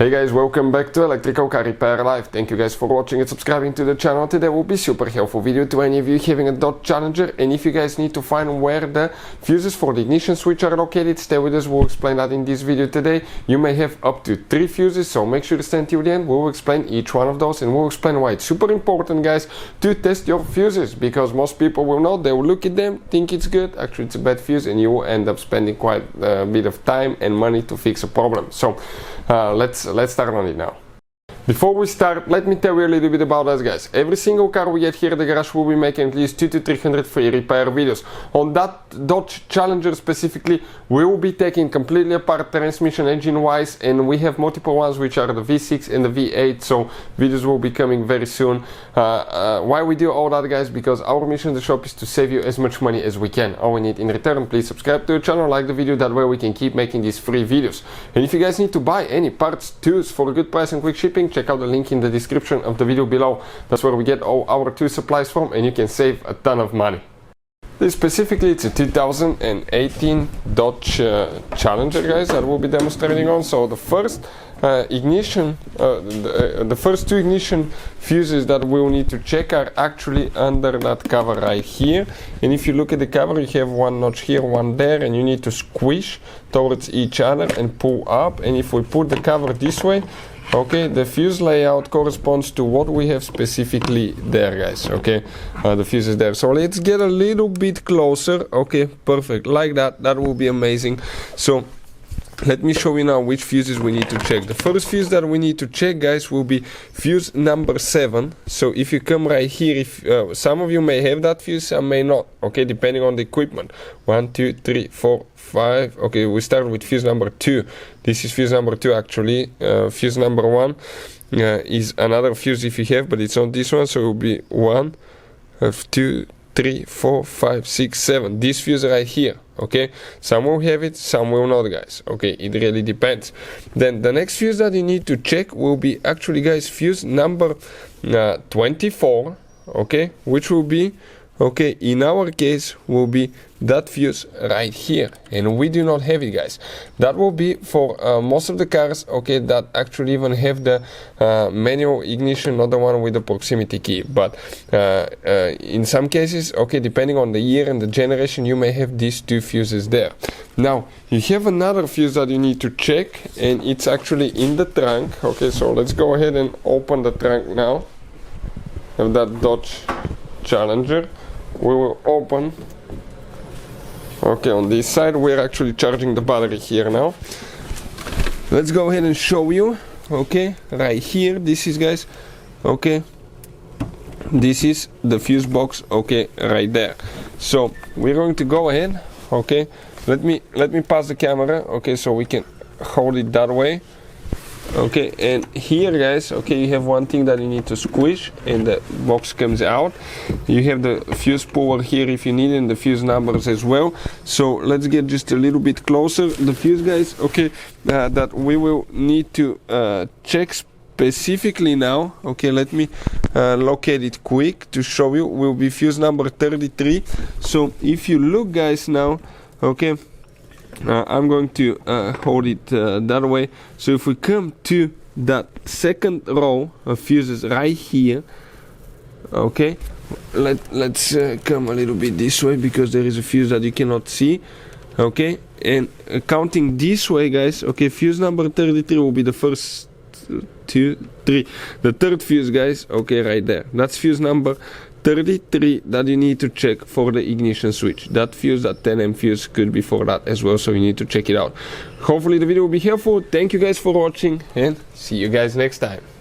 Hey guys, welcome back to Electrical Car Repair Live. Thank you guys for watching and subscribing to the channel. Today will be super helpful video to any of you having a Dodge Challenger, and if you guys need to find where the fuses for the ignition switch are located, stay with us, we'll explain that in this video today. You may have up to 3 fuses, so make sure to stay until the end. We'll explain each one of those and we'll explain why it's super important, guys, to test your fuses, because most people will know, they will look at them, think it's good, actually it's a bad fuse, and you will end up spending quite a bit of time and money to fix a problem. So let's start on it now. Before we start, let me tell you a little bit about us, guys. Every single car we get here at the garage will be making at least 200 to 300 free repair videos. On that Dodge Challenger specifically, we will be taking completely apart transmission engine wise, and we have multiple ones which are the V6 and the V8, so videos will be coming very soon. Why we do all that, guys? Because our mission in the shop is to save you as much money as we can. All we need in return, please subscribe to the channel, like the video, that way we can keep making these free videos. And if you guys need to buy any parts, tools for a good price and quick shipping, check out the link in the description of the video below. That's where we get all our tool supplies from, and you can save a ton of money. This specifically, it's a 2018 Dodge Challenger, guys, that we'll be demonstrating on. So the first ignition, the first 2 ignition fuses that we'll need to check are actually under that cover right here. And if you look at the cover, you have one notch here, one there, and you need to squish towards each other and pull up. And if we put the cover this way, okay, the fuse layout corresponds to what we have specifically there, guys. Okay, the fuse is there. So let's get a little bit closer. Okay, perfect, like that. That will be amazing. So let me show you now which fuses we need to check. The first fuse that we need to check, guys, will be fuse number 7. So if you come right here, if some of you may have that fuse, some may not, okay, depending on the equipment. 1, 2, 3, 4, 5. Okay, we start with fuse number 2. This is fuse number 2 actually. Fuse number 1 is another fuse if you have, but it's not this one, so it will be 1, 2, 3, 4, 5, 6, 7. This fuse right here. Okay, some will have it, some will not, guys. Okay, it really depends. Then the next fuse that you need to check will be actually, guys, fuse number 24. Okay, which will be, okay, in our case will be that fuse right here, and we do not have it, guys. That will be for most of the cars, okay, that actually even have the manual ignition, not the one with the proximity key. But in some cases, okay, depending on the year and the generation, you may have these 2 fuses there. Now you have another fuse that you need to check, and it's actually in the trunk. Okay, so let's go ahead and open the trunk now of that Dodge Challenger. We will open. Okay, on this side we're actually charging the battery here now. Let's go ahead and show you. Okay, right here, this is, guys, okay, this is the fuse box, okay, right there. So we're going to go ahead, okay, let me pass the camera, okay, so we can hold it that way. Okay, and here, guys, okay, you have one thing that you need to squish and the box comes out. You have the fuse puller here if you need it, and the fuse numbers as well. So let's get just a little bit closer. The fuse, guys, okay, that we will need to check specifically now. Okay, let me locate it quick to show you. Will be fuse number 33. So if you look, guys, now, okay, I'm going to hold it that way. So if we come to that second row of fuses right here, okay, let's come a little bit this way, because there is a fuse that you cannot see. Okay, and counting this way, guys, okay, fuse number 33 will be the first 2, 3, the third fuse, guys, okay, right there. That's fuse number 33 that you need to check for the ignition switch. That fuse, that 10M fuse, could be for that as well, so you need to check it out. Hopefully the video will be helpful. Thank you guys for watching, and see you guys next time.